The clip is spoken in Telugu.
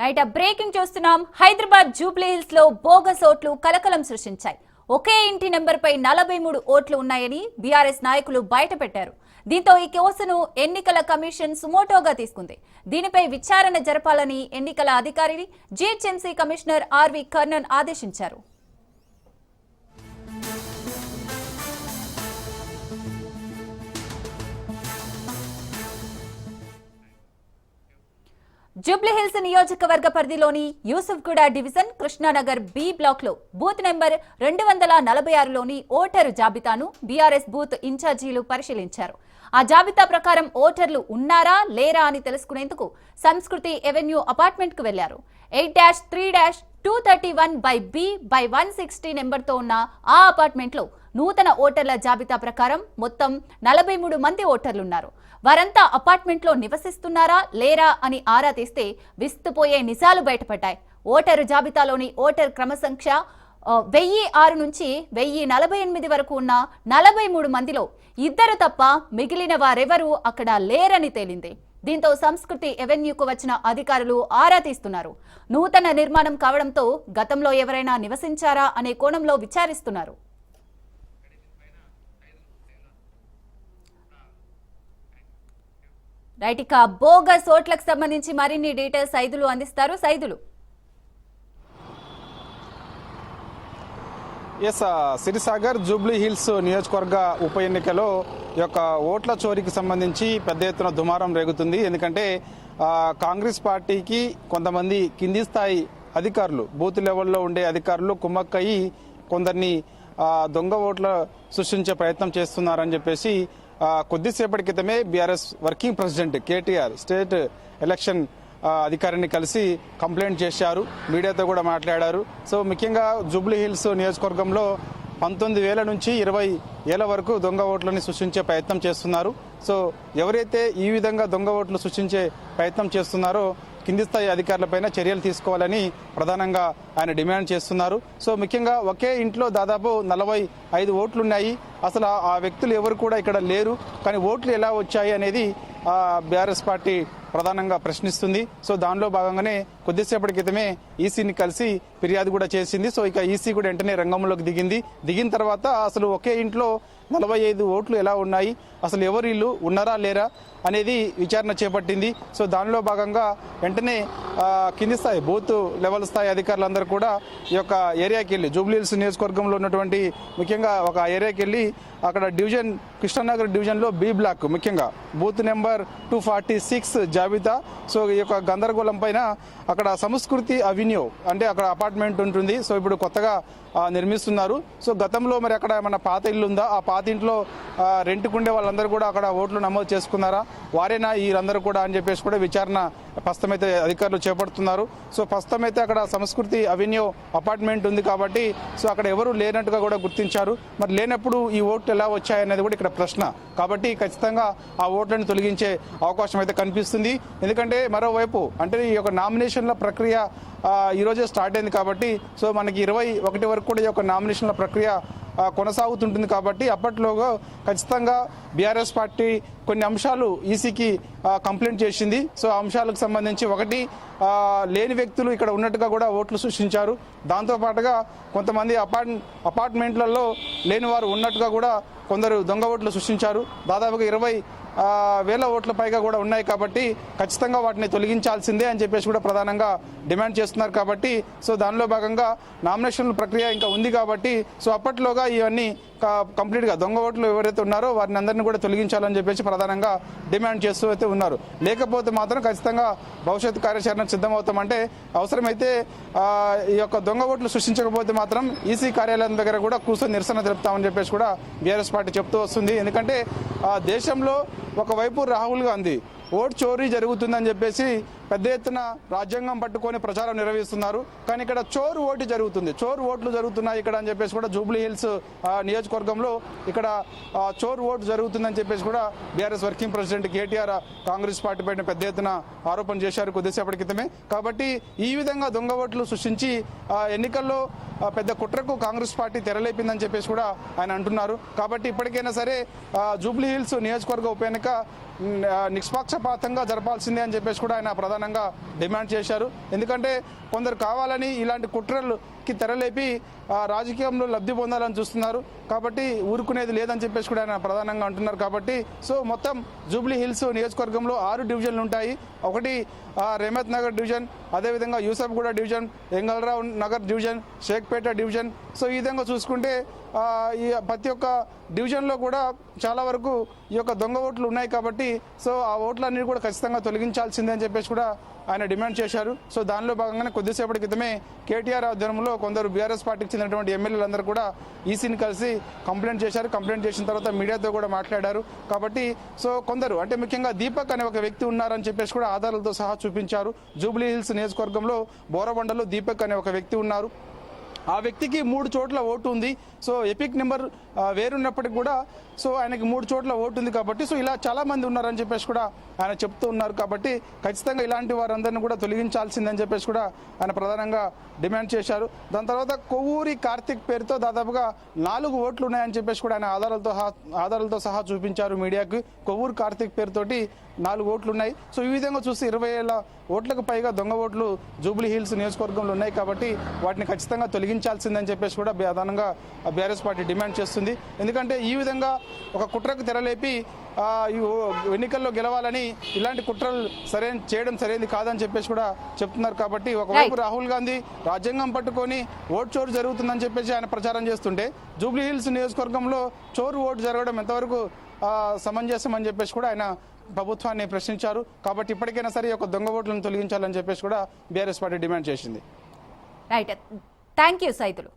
రైట్ బ్రేకింగ్ చూస్తున్నాం. హైదరాబాద్ జూబ్లీ హిల్స్ లో బోగస్ ఓట్లు కలకలం సృష్టించాయి. ఒకే ఇంటి నెంబర్పై 43 ఓట్లు ఉన్నాయని బీఆర్ఎస్ నాయకులు బయటపెట్టారు. దీంతో ఈ కేసును ఎన్నికల కమిషన్ సుమోటోగా తీసుకుంది. దీనిపై విచారణ జరపాలని ఎన్నికల అధికారిని జీహెచ్ఎంసీ కమిషనర్ ఆర్వి కర్ణన్ ఆదేశించారు. జూబ్లీ హిల్స్ నియోజకవర్గ పరిధిలోని Yousufguda division Krishnanagar B block లో బూత్ నెంబర్ 246లోని ఓటరు జాబితాను బీఆర్ఎస్ బూత్ ఇన్ఛార్జీలు పరిశీలించారు. ఆ జాబితా ప్రకారం ఓటర్లు ఉన్నారా లేరా అని తెలుసుకునేందుకు సంస్కృతి ఎవెన్యూ అపార్ట్మెంట్ కు వెళ్లారు. 8-3-231/B/160 నెంబర్తో ఉన్న ఆ అపార్ట్మెంట్ లో నూతన ఓటర్ల జాబితా ప్రకారం మొత్తం 43 మంది ఓటర్లున్నారు. వారంతా అపార్ట్మెంట్ లో నివసిస్తున్నారా లేరా అని ఆరా తీస్తే విస్తుపోయే నిజాలు బయటపడ్డాయి. ఓటరు జాబితాలోని ఓటర్ క్రమసంఖ్య 1006 నుంచి 1048 వరకు ఉన్న 43 మందిలో ఇద్దరు తప్ప మిగిలిన వారెవరూ అక్కడ లేరని తేలింది. దీంతో సంస్కృతి ఎవెన్యూకు వచ్చిన అధికారులు ఆరా తీస్తున్నారు. నూతన నిర్మాణం కావడంతో గతంలో ఎవరైనా నివసించారా అనే కోణంలో విచారిస్తున్నారు. రైట్, ఇక బోగస్ ఓట్లకు సంబంధించి మరిన్ని డీటెయిల్స్ సైదులు అందిస్తారు. సైదులు. సిరిసాగర్ జూబ్లీ హిల్స్ నియోజకవర్గ ఉప ఎన్నికలో ఈ యొక్క ఓట్ల చోరీకి సంబంధించి పెద్ద ఎత్తున దుమారం రేగుతుంది. ఎందుకంటే కాంగ్రెస్ పార్టీకి కొంతమంది కింది స్థాయి అధికారులు, బూత్ లెవెల్లో ఉండే అధికారులు కుమ్మక్కయి కొందరిని దొంగ ఓట్ల సృష్టించే ప్రయత్నం చేస్తున్నారని చెప్పేసి కొద్దిసేపటి క్రితమే BRS working president KTR state election అధికారిని కలిసి కంప్లైంట్ చేశారు. మీడియాతో కూడా మాట్లాడారు. సో ముఖ్యంగా జూబ్లీ హిల్స్ నియోజకవర్గంలో 19,000 నుంచి 20,000 వరకు దొంగ ఓట్లని సృష్టించే ప్రయత్నం చేస్తున్నారు. సో ఎవరైతే ఈ విధంగా దొంగ ఓట్లు సృష్టించే ప్రయత్నం చేస్తున్నారో కింది స్థాయి అధికారులపైన చర్యలు తీసుకోవాలని ప్రధానంగా ఆయన డిమాండ్ చేస్తున్నారు. సో ముఖ్యంగా ఒకే ఇంట్లో దాదాపు 45 ఓట్లున్నాయి. అసలు ఆ వ్యక్తులు ఎవరు కూడా ఇక్కడ లేరు. కానీ ఓట్లు ఎలా వచ్చాయి అనేది బీఆర్ఎస్ పార్టీ ప్రధానంగా ప్రశ్నిస్తుంది. సో దానిలో భాగంగానే కొద్దిసేపటి క్రితమే ఈసీని కలిసి ఫిర్యాదు కూడా చేసింది. సో ఇక ఈసీ కూడా వెంటనే రంగంలోకి దిగిన తర్వాత అసలు ఒకే ఇంట్లో 45 ఓట్లు ఎలా ఉన్నాయి, అసలు ఎవరు ఇల్లు ఉన్నారా లేరా అనేది విచారణ చేపట్టింది. సో దానిలో భాగంగా వెంటనే కింది స్థాయి బూత్ లెవెల్ స్థాయి అధికారులందరూ కూడా ఈ యొక్క ఏరియాకి వెళ్ళి జూబ్లీ హిల్స్ నియోజకవర్గంలో ఉన్నటువంటి ముఖ్యంగా ఒక ఏరియాకి వెళ్ళి అక్కడ డివిజన్ కృష్ణానగర్ డివిజన్లో బి బ్లాక్ ముఖ్యంగా బూత్ నెంబర్ 246 జాబితా. సో ఈ యొక్క గందరగోళం పైన అక్కడ సంస్కృతి అవెన్యూ అంటే అక్కడ అపార్ట్మెంట్ ఉంటుంది. సో ఇప్పుడు కొత్తగా నిర్మిస్తున్నారు. సో గతంలో మరి అక్కడ ఏమన్నా పాత ఇల్లు ఉందా, ఆ పాత ఇంట్లో రెంట్కుండే వాళ్ళందరూ కూడా అక్కడ ఓట్లు నమోదు చేసుకున్నారా, వారేనా వీరందరూ కూడా అని చెప్పేసి కూడా విచారణ ప్రస్తుతమైతే అధికారులు చేపడుతున్నారు. సో ప్రస్తుతమైతే అక్కడ సంస్కృతి అవెన్యూ అపార్ట్మెంట్ ఉంది కాబట్టి సో అక్కడ ఎవరు లేనట్టుగా కూడా గుర్తించారు. మరి లేనప్పుడు ఈ ఓట్లు ఎలా వచ్చాయనేది కూడా ఇక్కడ ప్రశ్న. కాబట్టి ఖచ్చితంగా ఆ ఓట్లను తొలగించే అవకాశం అయితే కనిపిస్తుంది. ఎందుకంటే మరోవైపు అంటే ఈ యొక్క నామినేషన్ల ప్రక్రియ ఈరోజే స్టార్ట్ అయింది కాబట్టి సో మనకి 21 వరకు కూడా ఈ యొక్క నామినేషన్ల ప్రక్రియ కొనసాగుతుంటుంది. కాబట్టి అప్పట్లోగా ఖచ్చితంగా బీఆర్ఎస్ పార్టీ కొన్ని అంశాలు ఈసీకి కంప్లైంట్ చేసింది. సో అంశాలకు సంబంధించి ఒకటి లేని వ్యక్తులు ఇక్కడ ఉన్నట్టుగా కూడా ఓట్లు సృష్టించారు. దాంతోపాటుగా కొంతమంది అపార్ట్మెంట్లలో లేని వారు ఉన్నట్టుగా కూడా కొందరు దొంగ ఓట్లు సృష్టించారు. దాదాపుగా 20,000 ఓట్ల పైగా కూడా ఉన్నాయి. కాబట్టి ఖచ్చితంగా వాటిని తొలగించాల్సిందే అని చెప్పేసి కూడా ప్రధానంగా డిమాండ్ చేస్తున్నారు. కాబట్టి సో దానిలో భాగంగా నామినేషన్ ప్రక్రియ ఇంకా ఉంది కాబట్టి సో అప్పట్లోగా ఇవన్నీ కంప్లీట్గా దొంగ ఓట్లు ఎవరైతే ఉన్నారో వారిని అందరినీ కూడా తొలగించాలని చెప్పేసి ప్రధానంగా డిమాండ్ చేస్తూ అయితే ఉన్నారు. లేకపోతే మాత్రం ఖచ్చితంగా భవిష్యత్తు కార్యాచరణ సిద్ధమవుతామంటే అవసరమైతే ఈ యొక్క దొంగ ఓట్లు సృష్టించకపోతే మాత్రం ఈసీ కార్యాలయం దగ్గర కూడా కూర్చొని నిరసన తెలుపుతామని చెప్పేసి కూడా బీఆర్ఎస్ పార్టీ చెప్తూ వస్తుంది. ఎందుకంటే దేశంలో ఒకవైపు రాహుల్ గాంధీ ఓటు చోరీ జరుగుతుందని చెప్పేసి పెద్ద ఎత్తున రాజ్యాంగం పట్టుకొని ప్రచారం నిర్వహిస్తున్నారు. కానీ ఇక్కడ చోరు ఓటు జరుగుతుంది, చోరు ఓట్లు జరుగుతున్నాయి ఇక్కడ అని చెప్పేసి కూడా జూబ్లీ హిల్స్ నియోజకవర్గంలో ఇక్కడ చోరు ఓటు జరుగుతుందని చెప్పేసి కూడా BRS working president KTR Congress party పైన పెద్ద ఎత్తున ఆరోపణ చేశారు కొద్దిసేపటి క్రితమే. కాబట్టి ఈ విధంగా దొంగ ఓట్లు సృష్టించి ఎన్నికల్లో పెద్ద కుట్రకు కాంగ్రెస్ పార్టీ తెరలేపిందని చెప్పేసి కూడా ఆయన అంటున్నారు. కాబట్టి ఇప్పటికైనా సరే జూబ్లీ హిల్స్ నియోజకవర్గ ఉప ఎన్నిక నిష్పక్షపాతంగా జరపాల్సిందే అని చెప్పేసి కూడా ఆయన ప్రధాన ప్రధానంగా డిమాండ్ చేశారు. ఎందుకంటే కొందరు కావాలని ఇలాంటి కుట్రలకి తెరలేపి రాజకీయంలో లబ్ధి పొందాలని చూస్తున్నారు. కాబట్టి ఊరుకునేది లేదని చెప్పేసి కూడా ఆయన ప్రధానంగా అంటున్నారు. కాబట్టి సో మొత్తం జూబ్లీ హిల్స్ నియోజకవర్గంలో 6 డివిజన్లు ఉంటాయి. ఒకటి రెహమత్ నగర్ డివిజన్, అదేవిధంగా Yousufguda division, Vengalrao Nagar division, Shaikpet division. So ఈ విధంగా చూసుకుంటే ఈ ప్రతి ఒక్క డివిజన్లో కూడా చాలా వరకు ఈ యొక్క దొంగ ఓట్లు ఉన్నాయి. కాబట్టి సో ఆ ఓట్లన్నీ కూడా ఖచ్చితంగా తొలగించాల్సిందే అని చెప్పేసి కూడా ఆయన డిమాండ్ చేశారు. సో దానిలో భాగంగానే కొద్దిసేపటి క్రితమే కేటీఆర్ ఆధ్వర్యంలో కొందరు బీఆర్ఎస్ పార్టీకి చెందినటువంటి ఎమ్మెల్యేలందరూ కూడా ఈసీని కలిసి కంప్లైంట్ చేశారు. కంప్లైంట్ చేసిన తర్వాత మీడియాతో కూడా మాట్లాడారు. కాబట్టి సో కొందరు అంటే ముఖ్యంగా దీపక్ అనే ఒక వ్యక్తి ఉన్నారని చెప్పేసి కూడా ఆధారాలతో సహా చూపించారు. జూబ్లీ హిల్స్ నియోజకవర్గంలో బోరబండలో దీపక్ అనే ఒక వ్యక్తి ఉన్నారు. ఆ వ్యక్తికి 3 చోట్ల ఓటు ఉంది. సో ఎపిక్ నెంబర్ వేరున్నప్పటికి కూడా సో ఆయనకి 3 చోట్ల ఓటు ఉంది. కాబట్టి సో ఇలా చాలా మంది ఉన్నారని చెప్పేసి కూడా ఆయన చెప్తూ ఉన్నారు. కాబట్టి ఖచ్చితంగా ఇలాంటి వారందరినీ కూడా తొలగించాల్సిందని చెప్పేసి కూడా ఆయన ప్రధానంగా డిమాండ్ చేశారు. దాని తర్వాత కొవ్వూరి కార్తిక్ పేరుతో దాదాపుగా 4 ఓట్లు ఉన్నాయని చెప్పేసి కూడా ఆయన ఆధారాలతో సహా చూపించారు మీడియాకి. కొవ్వూరు కార్తిక్ పేరుతోటి 4 ఓట్లు ఉన్నాయి. సో ఈ విధంగా చూస్తే 20,000 ఓట్లకు పైగా దొంగ ఓట్లు జూబ్లీ హిల్స్ నియోజకవర్గంలో ఉన్నాయి. కాబట్టి వాటిని ఖచ్చితంగా తొలగించాల్సిందని చెప్పేసి కూడా ప్రధానంగా బీఆర్ఎస్ పార్టీ డిమాండ్ చేస్తుంది. ఎందుకంటే ఈ విధంగా ఒక కుట్రకు తెరలేపి ఎన్నికల్లో గెలవాలని ఇలాంటి కుట్రలు చేయడం సరైనది కాదని చెప్పేసి కూడా చెప్తున్నారు. కాబట్టి ఒకవైపు రాహుల్ గాంధీ రాజ్యాంగం పట్టుకొని ఓటు చోరు జరుగుతుందని చెప్పేసి ఆయన ప్రచారం చేస్తుంటే జూబ్లీ హిల్స్ నియోజకవర్గంలో చోరు ఓటు జరగడం ఎంతవరకు సమంజసం అని చెప్పేసి కూడా ఆయన ప్రభుత్వాన్ని ప్రశ్నించారు. కాబట్టి ఇప్పటికైనా సరే ఒక దొంగ ఓట్లను తొలగించాలని చెప్పేసి కూడా బీఆర్ఎస్ పార్టీ డిమాండ్ చేసింది. Right, thank you Saidulu.